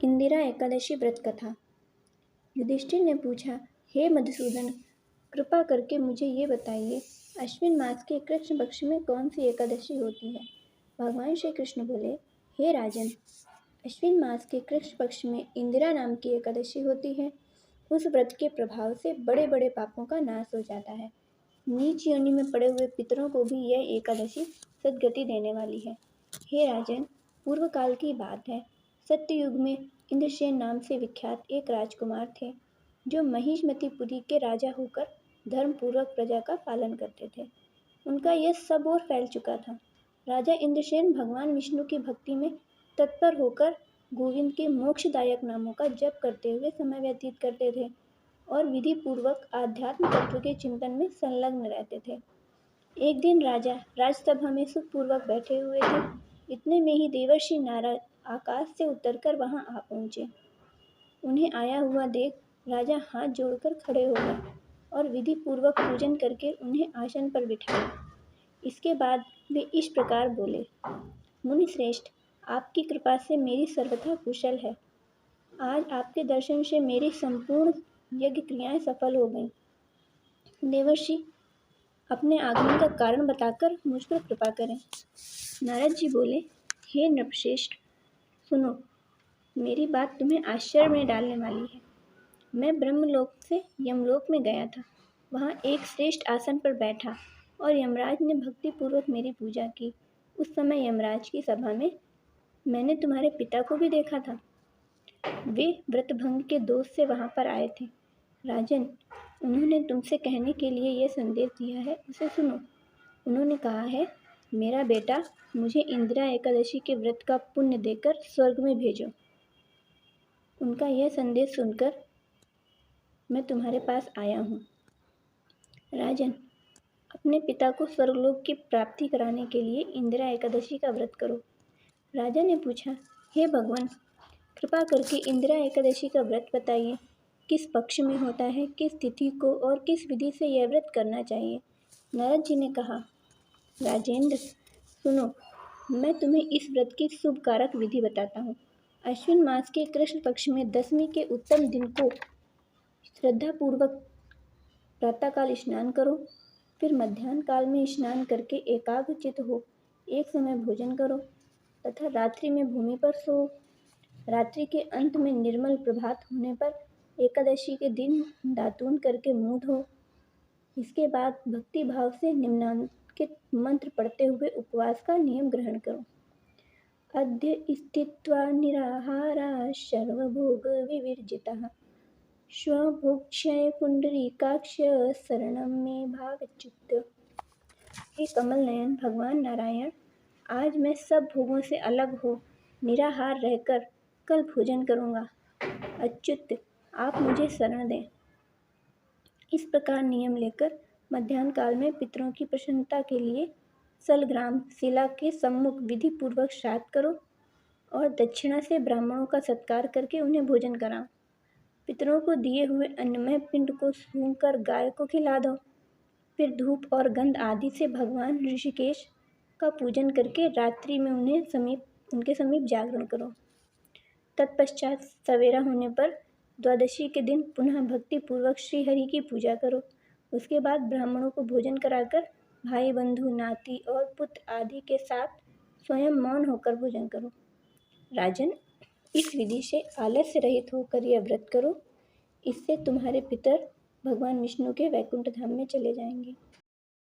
इंदिरा एकादशी व्रत कथा। युधिष्ठिर ने पूछा, हे मधुसूदन, कृपा करके मुझे ये बताइए, अश्विन मास के कृष्ण पक्ष में कौन सी एकादशी होती है। भगवान श्री कृष्ण बोले, हे राजन, अश्विन मास के कृष्ण पक्ष में इंदिरा नाम की एकादशी होती है। उस व्रत के प्रभाव से बड़े बड़े पापों का नाश हो जाता है। नीच योनि में पड़े हुए पितरों को भी यह एकादशी सद्गति देने वाली है। हे राजन, पूर्व काल की बात है। सत्ययुग में इंद्रसेन नाम से विख्यात एक राजकुमार थे, जो महिष्मतिपुरी के राजा होकर धर्मपूर्वक प्रजा का पालन करते थे। उनका यश सब ओर फैल चुका था। राजा इंद्रसेन भगवान विष्णु की भक्ति में तत्पर होकर गोविंद के मोक्षदायक नामों का जप करते हुए समय व्यतीत करते थे और विधि पूर्वक आध्यात्म तत्व के चिंतन में संलग्न रहते थे। एक दिन राजा राजसभा में सुखपूर्वक बैठे हुए थे। इतने में ही देवर्षि नारद आकाश से उतरकर वहां आ पहुंचे। उन्हें आया हुआ देख राजा हाथ जोड़कर खड़े हो गए और विधि पूर्वक पूजन करके उन्हें आसन पर बिठाया। इसके बाद वे इस प्रकार बोले, मुनि श्रेष्ठ, आपकी कृपा से मेरी सर्वथा कुशल है। आज आपके दर्शन से मेरी संपूर्ण यज्ञ क्रियाएं सफल हो गईं। देवर्षि, अपने आगमन का कारण बताकर मुझ पर कृपा करें। नारद जी बोले, हे नृपश्रेष्ठ, सुनो, मेरी बात तुम्हें आश्चर्य में डालने वाली है। मैं ब्रह्मलोक से यमलोक में गया था। वहाँ एक श्रेष्ठ आसन पर बैठा और यमराज ने भक्तिपूर्वक मेरी पूजा की। उस समय यमराज की सभा में मैंने तुम्हारे पिता को भी देखा था। वे व्रतभंग के दोष से वहाँ पर आए थे। राजन, उन्होंने तुमसे कहने के लिए यह संदेश दिया है, उसे सुनो। उन्होंने कहा है, मेरा बेटा, मुझे इंदिरा एकादशी के व्रत का पुण्य देकर स्वर्ग में भेजो। उनका यह संदेश सुनकर मैं तुम्हारे पास आया हूँ। राजन, अपने पिता को स्वर्गलोक की प्राप्ति कराने के लिए इंदिरा एकादशी का व्रत करो। राजा ने पूछा, हे भगवान, कृपा करके इंदिरा एकादशी का व्रत बताइए। किस पक्ष में होता है, किस तिथि को और किस विधि से यह व्रत करना चाहिए। नारद जी ने कहा, राजेंद्र, सुनो, मैं तुम्हें इस व्रत की शुभ कारक विधि बताता हूँ। अश्विन मास के कृष्ण पक्ष में दशमी के उत्तम दिन को श्रद्धापूर्वक प्रातःकाल स्नान करो, फिर मध्याह्न काल में स्नान करके एकाग्रचित्त हो एक समय भोजन करो तथा रात्रि में भूमि पर सो। रात्रि के अंत में निर्मल प्रभात होने पर एकादशी के दिन दातून करके मुँह धो। इसके बाद भक्ति भाव से निम्नांकित मंत्र पढ़ते हुए उपवास का नियम ग्रहण करो। अद्य स्थित्वा निराहारा सर्वभोग विवर्जितः स्वभोक्ष्य पुंडरीकाक्ष शरणं मे भागच्युत। हे कमल नयन भगवान नारायण, आज मैं सब भोगों से अलग हो निराहार रहकर कल भोजन करूँगा। अच्युत, आप मुझे शरण दें। इस प्रकार नियम लेकर मध्याह्न काल में पितरों की प्रसन्नता के लिए सलग्राम शिला के सम्मुख विधि पूर्वक श्राद्ध करो और दक्षिणा से ब्राह्मणों का सत्कार करके उन्हें भोजन कराओ। पितरों को दिए हुए अन्नमय पिंड को सूंघकर गाय को खिला दो। फिर धूप और गंध आदि से भगवान ऋषिकेश का पूजन करके रात्रि में उनके समीप जागरण करो। तत्पश्चात सवेरा होने पर द्वादशी के दिन पुनः भक्ति पूर्वक श्री हरि की पूजा करो। उसके बाद ब्राह्मणों को भोजन कराकर भाई बंधु नाती और पुत्र आदि के साथ स्वयं मौन होकर भोजन करो। राजन, इस विधि से आलस्य रहित होकर यह व्रत करो। इससे तुम्हारे पितर भगवान विष्णु के वैकुंठ धाम में चले जाएंगे।